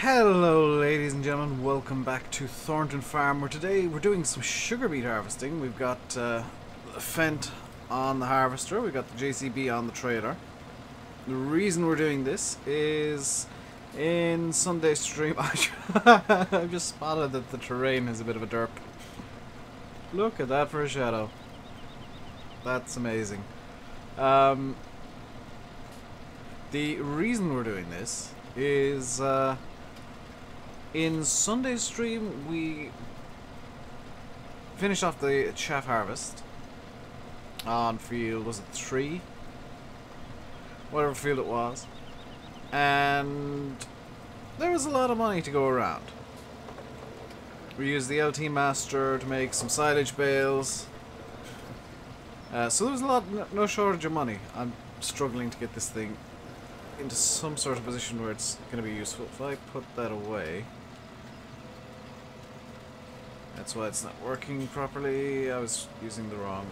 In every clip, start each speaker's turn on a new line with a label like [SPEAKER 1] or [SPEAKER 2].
[SPEAKER 1] Hello ladies and gentlemen, welcome back to Thornton Farm, where today we're doing some sugar beet harvesting. We've got the Fent on the harvester, we've got the JCB on the trailer. The reason we're doing this is in Sunday's stream I've just spotted that the terrain is a bit of a derp. Look at that for a shadow. That's amazing. The reason we're doing this is in Sunday's stream we finished off the chaff harvest on field, was it 3? Whatever field it was. And there was a lot of money to go around. We used the LT Master to make some silage bales. So there was no shortage of money. I'm struggling to get this thing into some sort of position where it's going to be useful. If I put that away, that's why it's not working properly. I was using the wrong,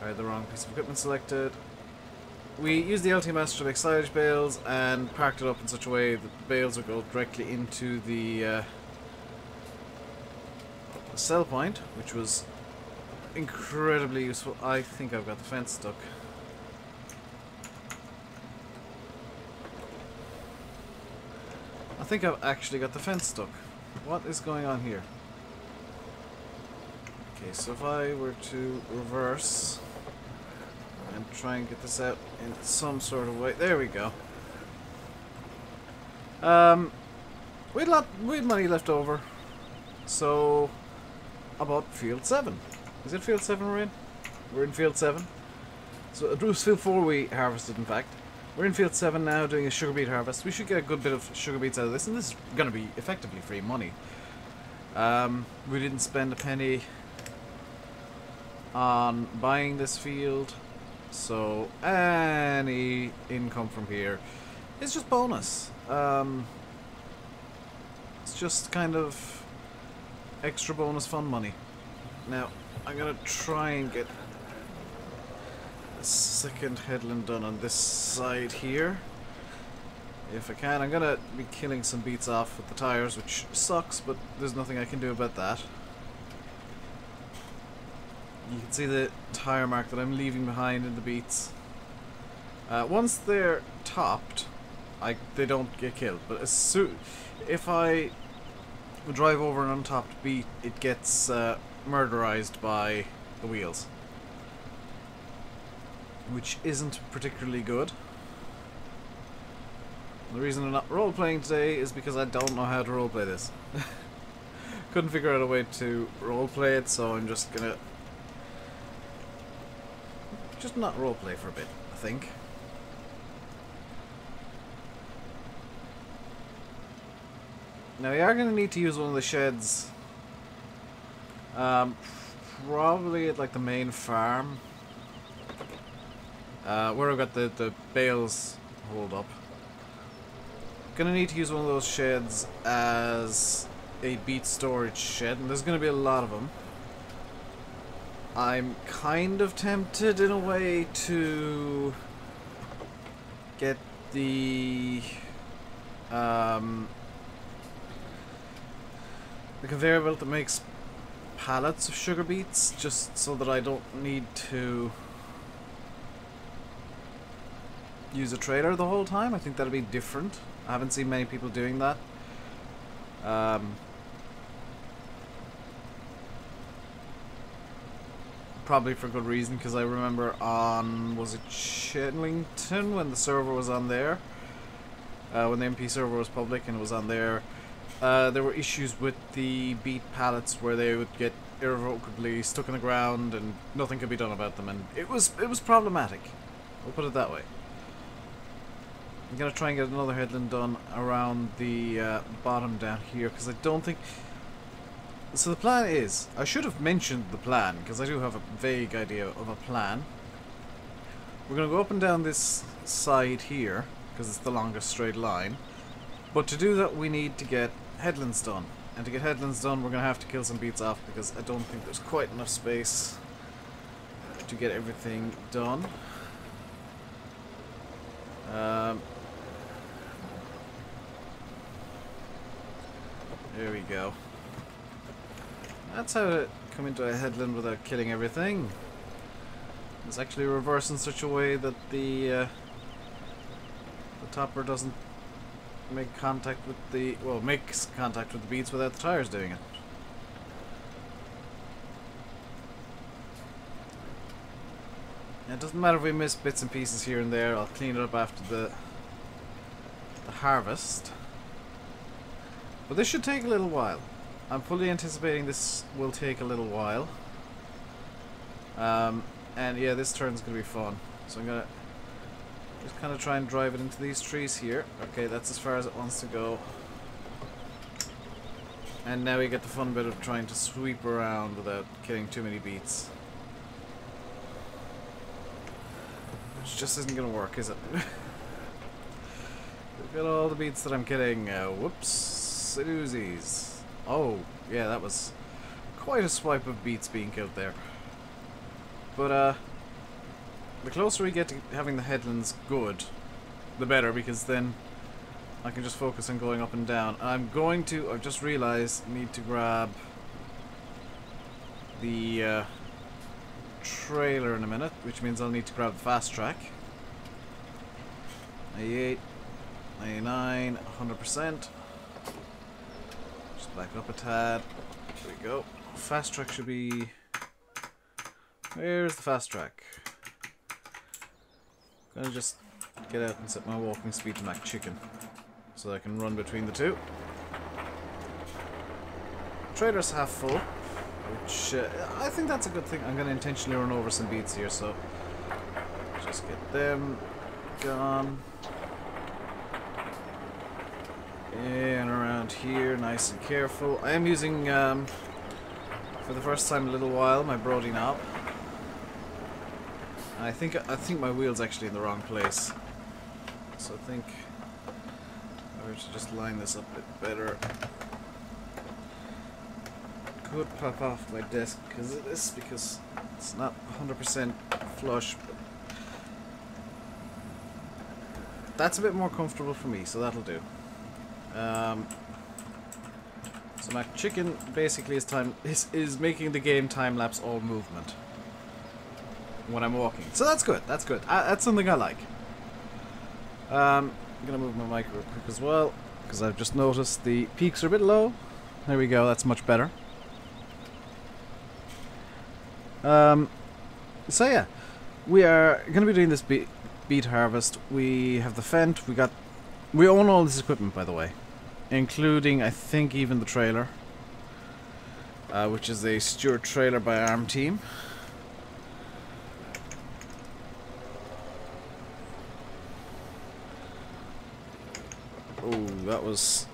[SPEAKER 1] I had the wrong piece of equipment selected. We used the LT Master to make silage bales and parked it up in such a way that the bales would go directly into the sell point, which was incredibly useful. I think I've got the fence stuck. I think I've actually got the fence stuck. What is going on here? Okay, so if I were to reverse and try and get this out in some sort of way. There we go. We had money left over. So about field 7. Is it field 7 we're in? We're in field 7. So it was field 4 we harvested, in fact. We're in field 7 now doing a sugar beet harvest. We should get a good bit of sugar beets out of this, and this is going to be effectively free money. We didn't spend a penny on buying this field, so any income from here is just bonus. It's just kind of extra bonus fun money. Now, I'm going to try and get a second headland done on this side here. If I can, I'm gonna be killing some beets off with the tires, which sucks, but there's nothing I can do about that. You can see the tire mark that I'm leaving behind in the beets. Once they're topped, they don't get killed, but if I drive over an untopped beet, it gets murderized by the wheels, which isn't particularly good. The reason I'm not role-playing today is because I don't know how to roleplay this. Couldn't figure out a way to roleplay it, so I'm just gonna not roleplay for a bit, I think. Now we are gonna need to use one of the sheds, probably at like the main farm. Where I've got the bales hold up. Gonna need to use one of those sheds as a beet storage shed, and there's gonna be a lot of them. I'm kind of tempted in a way to get the conveyor belt that makes pallets of sugar beets, just so that I don't need to use a trailer the whole time. I think that'll be different. I haven't seen many people doing that. Probably for good reason, because I remember on, was it Chedlington, when the server was on there, when the MP server was public and it was on there, there were issues with the beet pallets where they would get irrevocably stuck in the ground and nothing could be done about them, and it was problematic. We'll put it that way. I'm going to try and get another headland done around the bottom down here, because I don't think... So the plan is... I should have mentioned the plan, because I do have a vague idea of a plan. We're going to go up and down this side here, because it's the longest straight line. But to do that we need to get headlands done. And to get headlands done we're going to have to kill some beets off, because I don't think there's quite enough space to get everything done. There we go. That's how to come into a headland without killing everything. It's actually reversed in such a way that the topper doesn't make contact with the... well, makes contact with the beats without the tires doing it. It doesn't matter if we miss bits and pieces here and there. I'll clean it up after the harvest. But this should take a little while. I'm fully anticipating this will take a little while. And yeah, this turn's gonna be fun. So I'm gonna just kind of try and drive it into these trees here. Okay, that's as far as it wants to go. And now we get the fun bit of trying to sweep around without killing too many beats. Which just isn't gonna work, is it? Look at all the beats that I'm killing. Whoops. Doozies. Oh, yeah, that was quite a swipe of beats being killed there. But, the closer we get to having the headlands good, the better, because then I can just focus on going up and down. I'm going to, I've just realized, need to grab the trailer in a minute, which means I'll need to grab the fast track. 98, 99, 100%. Just back up a tad. There we go. Fast track should be... where's the fast track? I'm gonna just get out and set my walking speed to Mac Chicken so I can run between the two. Trailer's half full, which I think that's a good thing. I'm gonna intentionally run over some beats here, so just get them gone. And around here, nice and careful. I am using, for the first time in a little while, my Brody knob. I think my wheel's actually in the wrong place. So I think I should just line this up a bit better. Could pop off my desk because of this, because it's not 100% flush, but that's a bit more comfortable for me, so that'll do. So my chicken basically is making the game time-lapse all movement when I'm walking. So that's good, that's good. That's something I like. I'm gonna move my mic real quick as well, because I've just noticed the peaks are a bit low. There we go, that's much better. So yeah, we are gonna be doing this beet harvest. We have the Fent, we own all this equipment, by the way, including, I think, even the trailer, which is a Stewart trailer by Arm Team. Oh, that was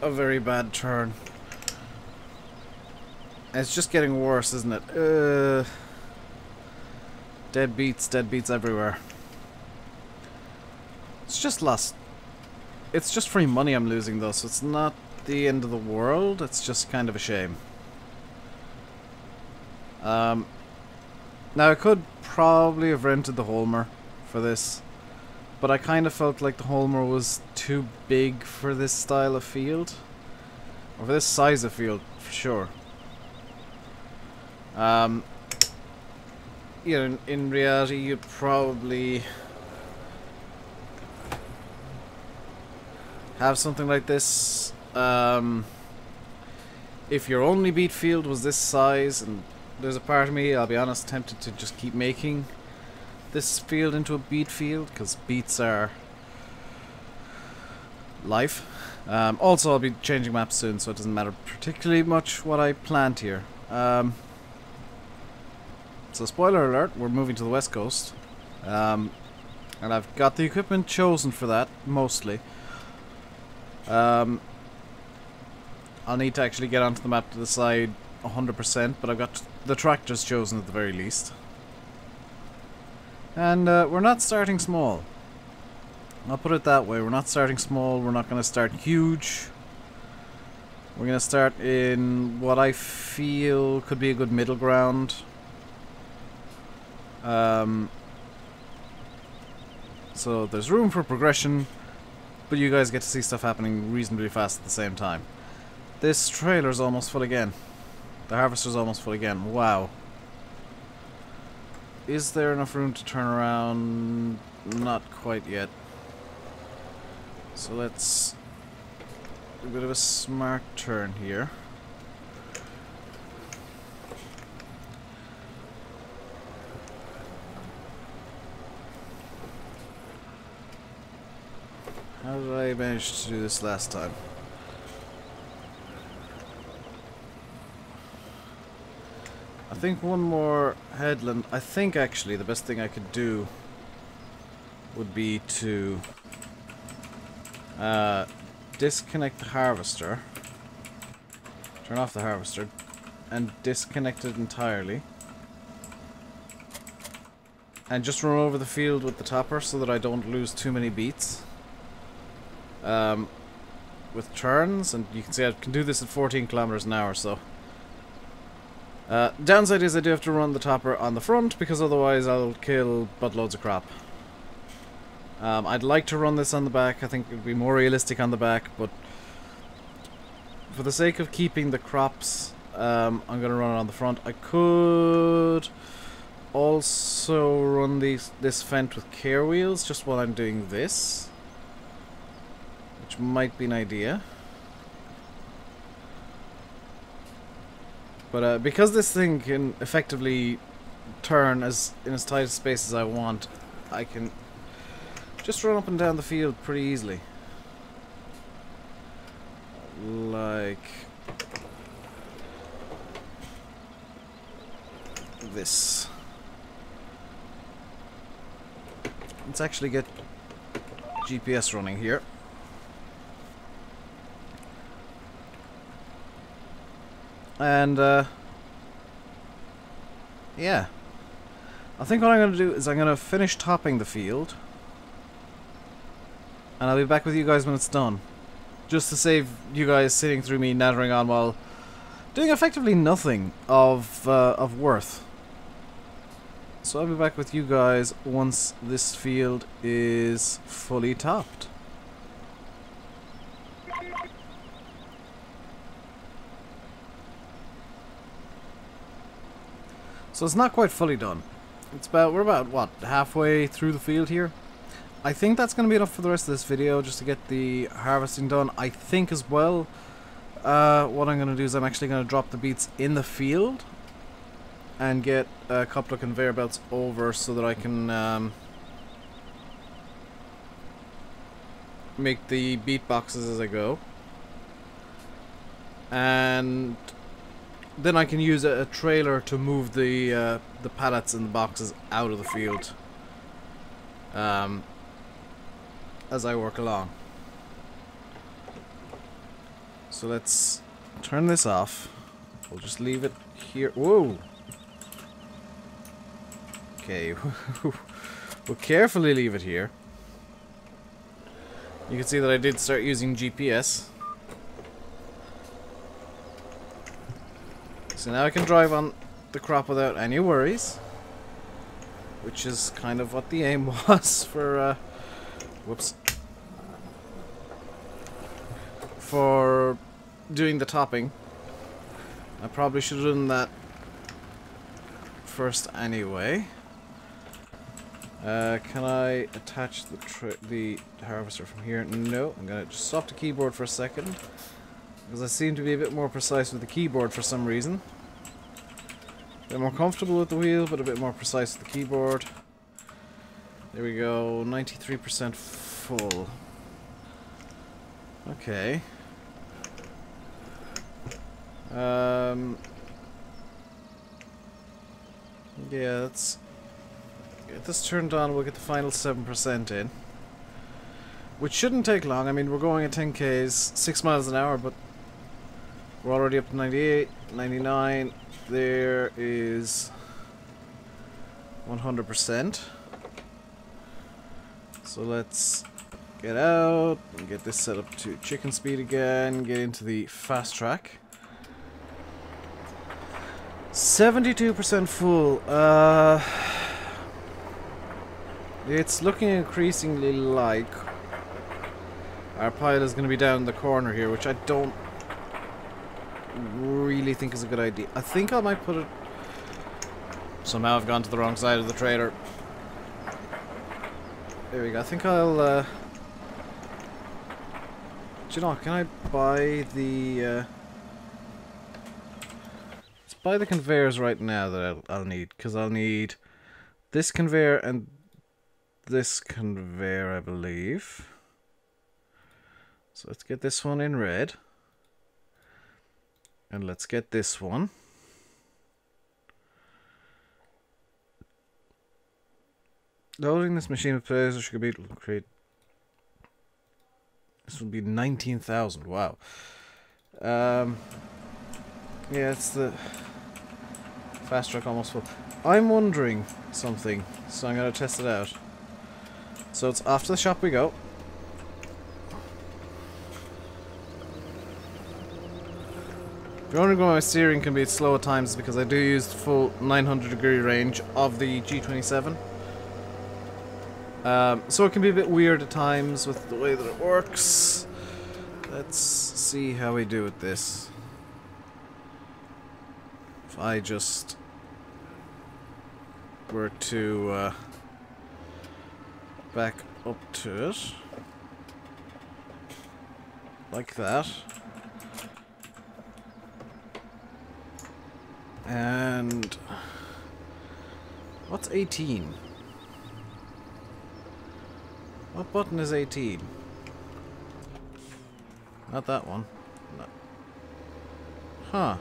[SPEAKER 1] a very bad turn. It's just getting worse, isn't it? Dead beats everywhere. It's just lost. It's just free money I'm losing, though, so it's not the end of the world. It's just kind of a shame. Now, I could probably have rented the Holmer for this, but I kind of felt like the Holmer was too big for this style of field. Or for this size of field, for sure. You know, in reality, you'd probably have something like this. If your only beet field was this size, and there's a part of me, I'll be honest, tempted to just keep making this field into a beet field, because beets are life. Also, I'll be changing maps soon, so it doesn't matter particularly much what I plant here. So spoiler alert, we're moving to the west coast. And I've got the equipment chosen for that, mostly. I'll need to actually get onto the map to decide 100%, but I've got the tractors chosen at the very least. And we're not starting small. I'll put it that way, we're not starting small, we're not going to start huge. We're going to start in what I feel could be a good middle ground. So there's room for progression, but you guys get to see stuff happening reasonably fast at the same time. This trailer's almost full again. The harvester's almost full again. Wow. Is there enough room to turn around? Not quite yet. So let's do a bit of a smart turn here. How did I manage to do this last time? I think one more headland. I think actually the best thing I could do would be to disconnect the harvester, turn off the harvester, and disconnect it entirely. And just run over the field with the topper so that I don't lose too many beats. With turns, and you can see I can do this at 14 kilometers an hour, so. Downside is I do have to run the topper on the front because otherwise I'll kill buttloads of crop. I'd like to run this on the back. I think it would be more realistic on the back, but for the sake of keeping the crops, I'm going to run it on the front. I could also run this Fendt with care wheels just while I'm doing this, which might be an idea. But because this thing can effectively turn in as tight a space as I want, I can just run up and down the field pretty easily. Like this. Let's actually get GPS running here. And yeah, I think what I'm going to do is I'm going to finish topping the field, and I'll be back with you guys when it's done, just to save you guys sitting through me nattering on while doing effectively nothing of worth. So I'll be back with you guys once this field is fully topped. So it's not quite fully done. We're about, what, halfway through the field here? I think that's going to be enough for the rest of this video, just to get the harvesting done. I think as well, what I'm going to do is I'm actually going to drop the beets in the field and get a couple of conveyor belts over so that I can make the beet boxes as I go. And then I can use a trailer to move the pallets and the boxes out of the field as I work along. So let's turn this off. We'll just leave it here. Whoa! Okay, we'll carefully leave it here. You can see that I did start using GPS. So now I can drive on the crop without any worries, which is kind of what the aim was for, whoops, for doing the topping. I probably should have done that first anyway. Can I attach the harvester from here? No, I'm gonna just stop the keyboard for a second, because I seem to be a bit more precise with the keyboard for some reason. A bit more comfortable with the wheel, but a bit more precise with the keyboard. There we go, 93% full. Okay. Yeah, let's get this turned on. We'll get the final 7% in, which shouldn't take long. I mean, we're going at 10k's, 6 miles an hour, but we're already up to 98, 99. There is 100%. So let's get out and get this set up to chicken speed again. Get into the fast track. 72% full. It's looking increasingly like our pile is going to be down in the corner here, which I don't really think is a good idea. I think I might put it... Somehow I've gone to the wrong side of the trailer. There we go. I think I'll... Do you know what? Can I buy the... Let's buy the conveyors right now that I'll need. Because I'll need this conveyor and this conveyor, I believe. So let's get this one in red. And let's get this one. Loading this machine with players should be create. This will be 19,000. Wow. Yeah, it's the fast track almost full. I'm wondering something, so I'm gonna test it out. So it's off to the shop we go. If you're wondering why my steering can be slow at times, it's because I do use the full 900-degree range of the G27. So it can be a bit weird at times with the way that it works. Let's see how we do with this. If I just were to back up to it like that, and what's 18? What button is 18? Not that one. No. Huh.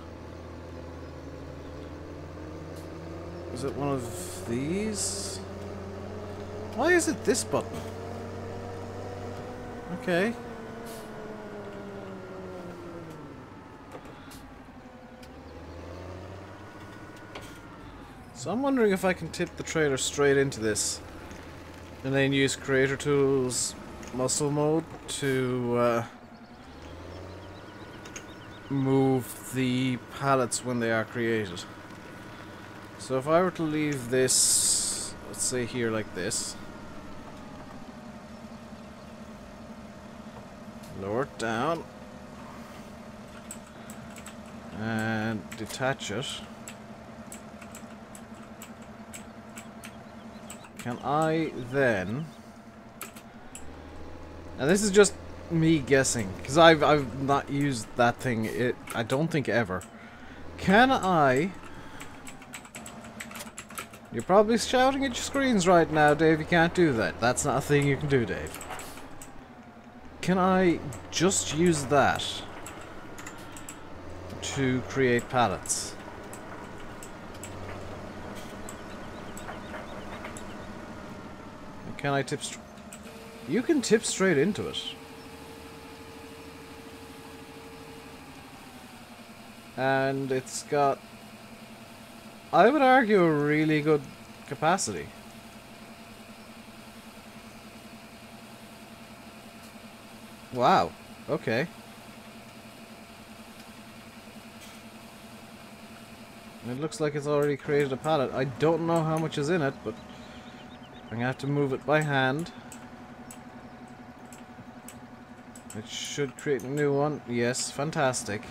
[SPEAKER 1] Is it one of these? Why is it this button? Okay. So I'm wondering if I can tip the trailer straight into this. And then use Creator Tools muscle mode to move the pallets when they are created. So if I were to leave this, let's say here like this, lower it down, and detach it. Can I then... And this is just me guessing, because I've not used that thing, I don't think ever. Can I... You're probably shouting at your screens right now, Dave, you can't do that. That's not a thing you can do, Dave. Can I just use that to create pallets? Can I tip You can tip straight into it. And it's got, I would argue, a really good capacity. Wow. Okay. It looks like it's already created a pallet. I don't know how much is in it, but I'm gonna have to move it by hand. It should create a new one. Yes, fantastic.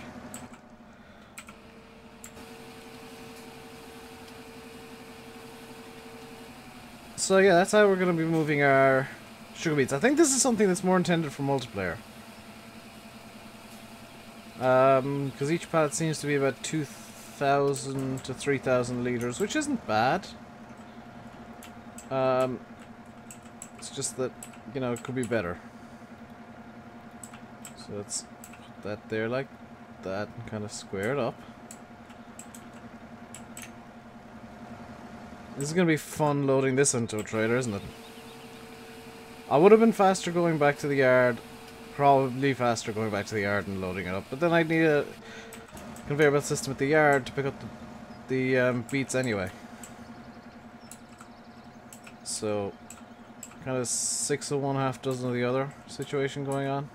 [SPEAKER 1] So yeah, that's how we're gonna be moving our sugar beets. I think this is something that's more intended for multiplayer. Because each pallet seems to be about 2,000 to 3,000 liters, which isn't bad. It's just that, you know, it could be better. So let's put that there like that and kind of square it up. This is going to be fun loading this into a trailer, isn't it? I would have been faster going back to the yard. Probably faster going back to the yard and loading it up. But then I'd need a conveyor belt system at the yard to pick up the beets anyway. So, kind of 6 of one, half dozen of the other situation going on.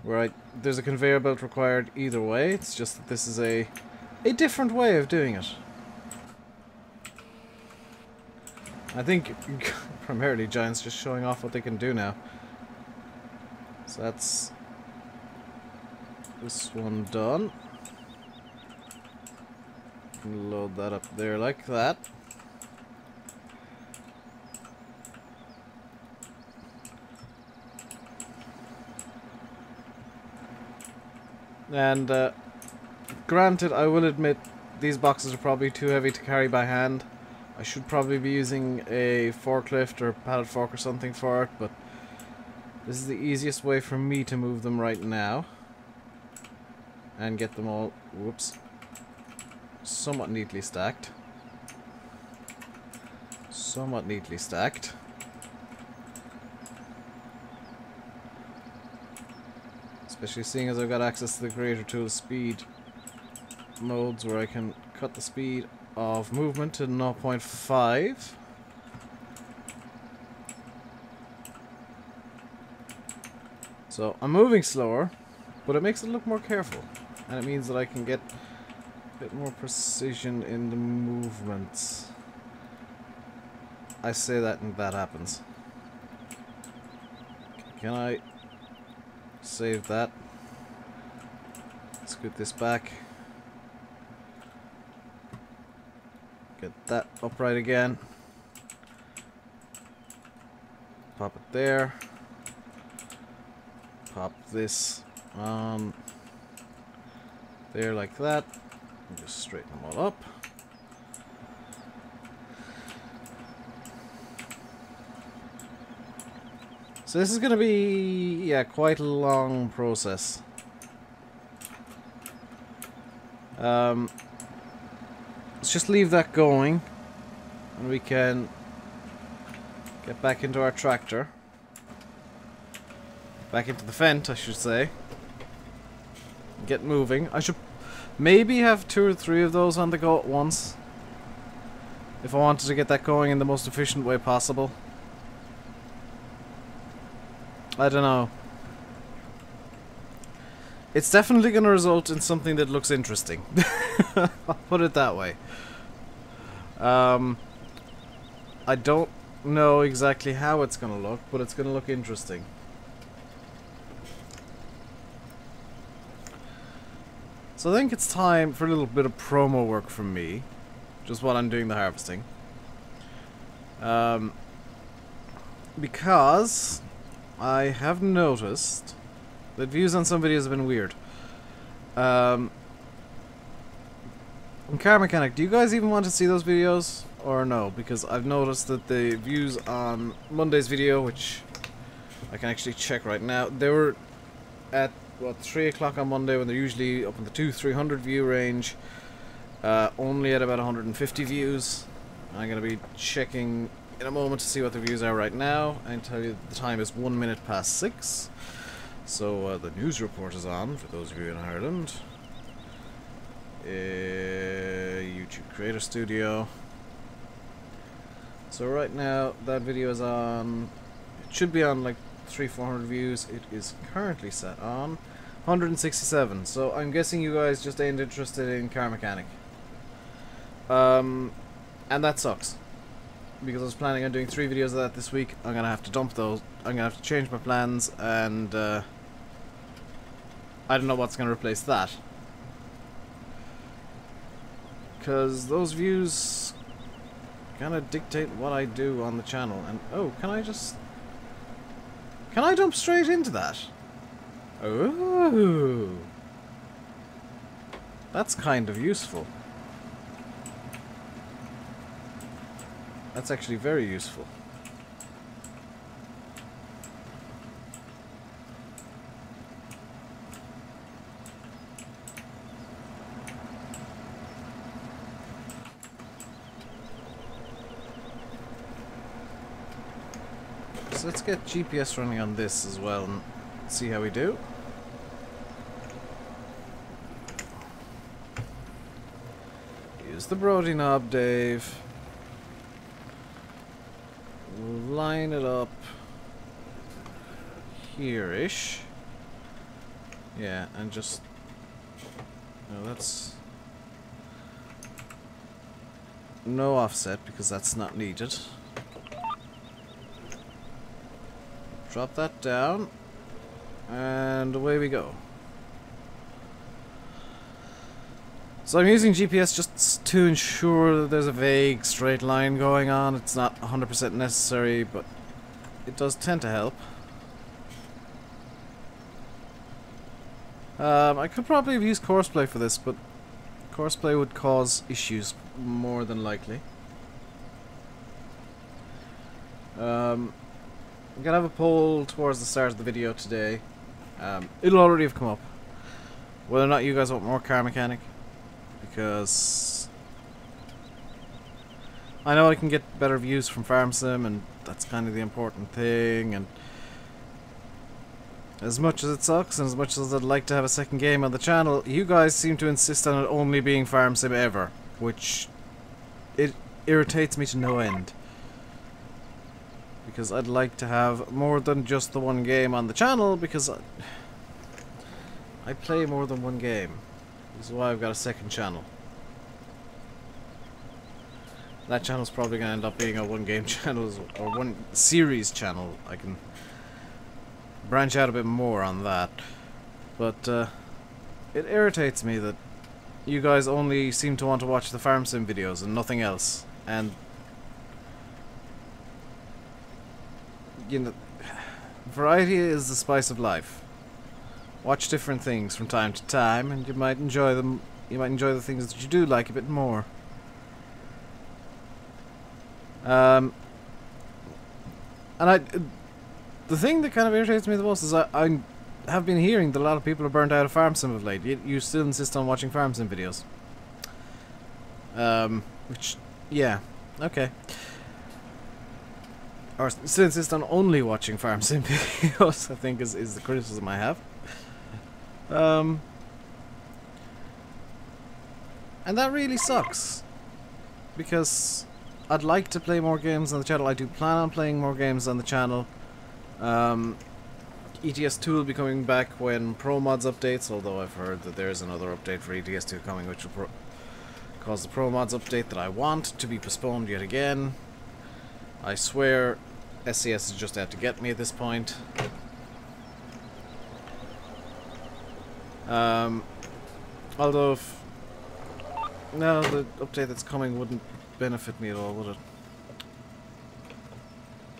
[SPEAKER 1] Where there's a conveyor belt required either way. It's just that this is a different way of doing it. I think primarily Giant's just showing off what they can do now. So that's this one done. Load that up there like that. And granted, I will admit these boxes are probably too heavy to carry by hand. I should probably be using a forklift or pallet fork or something for it, but this is the easiest way for me to move them right now. And get them all, whoops, somewhat neatly stacked. Somewhat neatly stacked. Especially seeing as I've got access to the Creator Tool speed modes where I can cut the speed of movement to 0.5. So I'm moving slower, but it makes it look more careful. And it means that I can get a bit more precision in the movements. I say that and that happens. Can I save that? Scoot this back. Get that upright again. Pop it there. Pop this on there like that. And just straighten them all up. So this is going to be, yeah, quite a long process. Let's just leave that going, and we can get back into our tractor. Back into the Fent, I should say. Get moving. I should maybe have 2 or 3 of those on the go at once, if I wanted to get that going in the most efficient way possible. I don't know. It's definitely going to result in something that looks interesting. I'll put it that way. I don't know exactly how it's going to look, but it's going to look interesting. So I think it's time for a little bit of promo work from me, just while I'm doing the harvesting. Because I have noticed that views on some videos have been weird. In Car Mechanic, do you guys even want to see those videos? Or no? Because I've noticed that the views on Monday's video, which I can actually check right now, they were at, what, 3 o'clock on Monday, when they're usually up in the 200-300 view range, only at about 150 views. I'm going to be checking in a moment to see what the views are right now. I can tell you the time is 1 minute past 6. So the news report is on, for those of you in Ireland. YouTube Creator Studio. So right now that video is on, it should be on like 300-400 views. It is currently set on 167. So I'm guessing you guys just ain't interested in Car Mechanic. And that sucks, because I was planning on doing 3 videos of that this week. I'm gonna have to dump those. I'm gonna have to change my plans, and I don't know what's gonna replace that, because those views kind of dictate what I do on the channel. And oh, can I dump straight into that? Oh, that's kind of useful. That's actually very useful. So let's get GPS running on this as well and see how we do. Use the Brody knob, Dave. Line it up here-ish. Yeah, and just... no, that's... no offset, because that's not needed. Drop that down, and away we go. So I'm using GPS just to ensure that there's a vague straight line going on. It's not 100% necessary, but it does tend to help. I could probably have used Courseplay for this, but Courseplay would cause issues more than likely. I'm gonna have a poll towards the start of the video today. It'll already have come up. Whether or not you guys want more car mechanic. Because I know I can get better views from Farm Sim, and that's kind of the important thing. And as much as it sucks, and as much as I'd like to have a second game on the channel, you guys seem to insist on it only being Farm Sim ever, which it irritates me to no end. Because I'd like to have more than just the one game on the channel, because I play more than one game. This is why I've got a second channel. That channel's probably going to end up being a one-game channel, or one series channel. I can branch out a bit more on that. But it irritates me that you guys only seem to want to watch the Farm Sim videos and nothing else. And you know, variety is the spice of life. Watch different things from time to time, and you might enjoy them. You might enjoy the things that you do like a bit more. And the thing that kind of irritates me the most is I have been hearing that a lot of people are burnt out of Farm Sim of late. You still insist on watching Farm Sim videos. Which, yeah, okay. Or still insist on only watching Farm Sim videos, I think is the criticism I have. And that really sucks, because I'd like to play more games on the channel. I do plan on playing more games on the channel. ETS2 will be coming back when Pro Mods updates, although I've heard that there's another update for ETS2 coming, which will cause the Pro Mods update that I want to be postponed yet again. I swear SCS is just out to get me at this point. Although no, the update that's coming wouldn't benefit me at all, would it?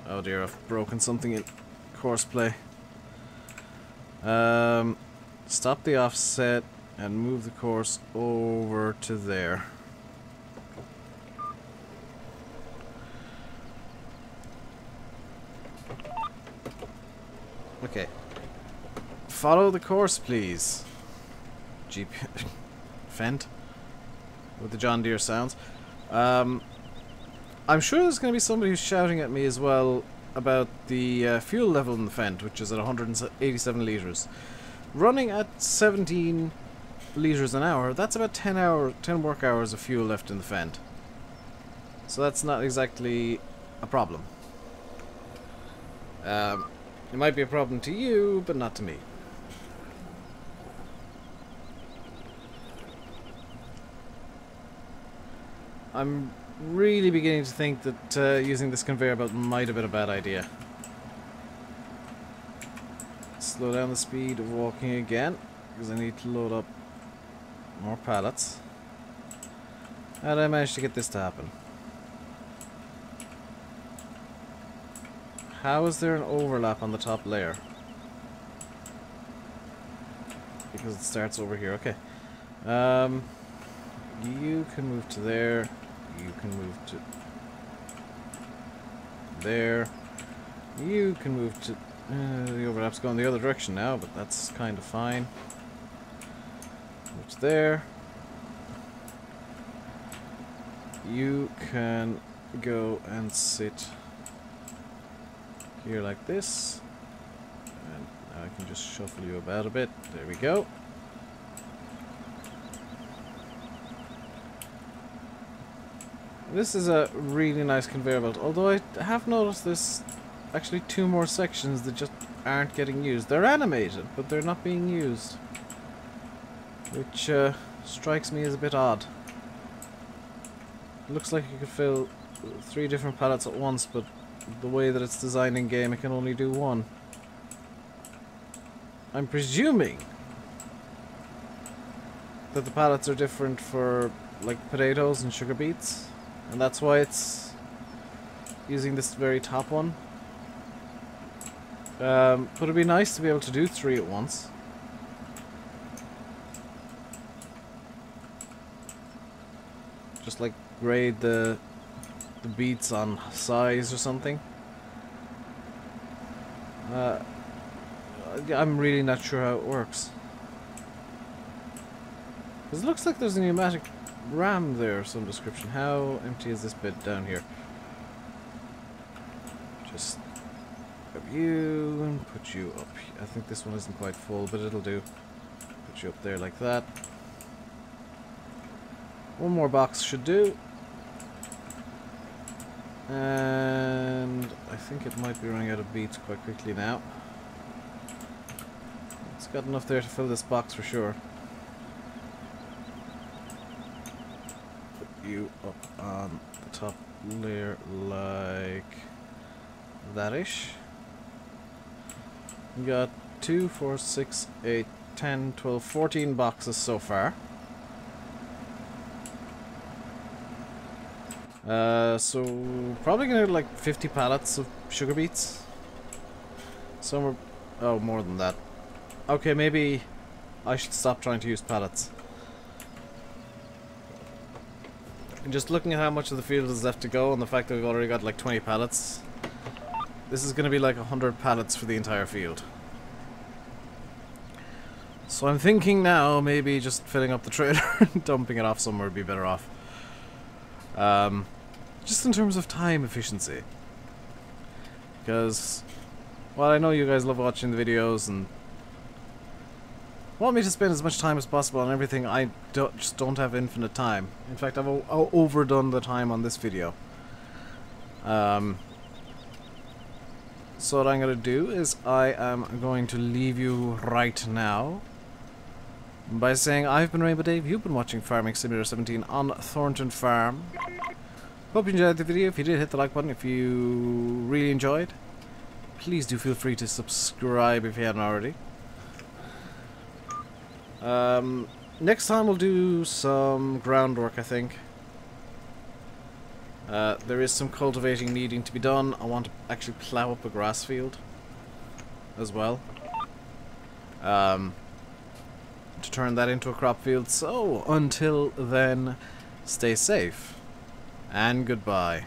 [SPEAKER 1] Oh dear, I've broken something in Courseplay. Stop the offset and move the course over to there. Okay. Follow the course, please. GP Fent with the John Deere sounds. I'm sure there's going to be somebody who's shouting at me as well about the fuel level in the Fent, which is at 187 litres. Running at 17 litres an hour, that's about 10 work hours of fuel left in the Fent. So that's not exactly a problem. It might be a problem to you, but not to me. I'm really beginning to think that using this conveyor belt might have been a bad idea. Slow down the speed of walking again, because I need to load up more pallets. How did I manage to get this to happen? How is there an overlap on the top layer? Because it starts over here. Okay. You can move to there. You can move to there. You can move to... the overlap's going the other direction now, but that's kind of fine. Move to there. You can go and sit here like this. And now I can just shuffle you about a bit. There we go. This is a really nice conveyor belt, although I have noticed there's actually 2 more sections that just aren't getting used. They're animated, but they're not being used, which strikes me as a bit odd. It looks like you could fill 3 different pallets at once, but the way that it's designed in game, it can only do 1. I'm presuming that the pallets are different for like potatoes and sugar beets, and that's why it's using this very top one. But it'd be nice to be able to do 3 at once. Just like grade the beets on size or something. I'm really not sure how it works. Because it looks like there's a pneumatic ram there of some description. How empty is this bit down here? Just grab you and put you up. I think this one isn't quite full, but it'll do. Put you up there like that. One more box should do. And I think it might be running out of beets quite quickly now. It's got enough there to fill this box for sure. Put you up on the top layer like that-ish. We got 2, 4, 6, 8, 10, 12, 14 boxes so far. So probably gonna do like 50 pallets of sugar beets. Some are, oh, more than that. Okay, maybe I should stop trying to use pallets. And just looking at how much of the field is left to go and the fact that we've already got like 20 pallets, this is gonna be like 100 pallets for the entire field. So I'm thinking now maybe just filling up the trailer and dumping it off somewhere would be better off. Just in terms of time efficiency. Because, well, I know you guys love watching the videos and want me to spend as much time as possible on everything. I just don't have infinite time. In fact, I've overdone the time on this video. So what I'm going to do is I am going to leave you right now by saying I've been RainbowDave, you've been watching Farming Simulator 17 on Thornton Farm. Hope you enjoyed the video. If you did, hit the like button. If you really enjoyed, please do feel free to subscribe if you haven't already. Next time we'll do some groundwork, I think. There is some cultivating needing to be done. I want to actually plough up a grass field as well. To turn that into a crop field. So, until then, stay safe and goodbye.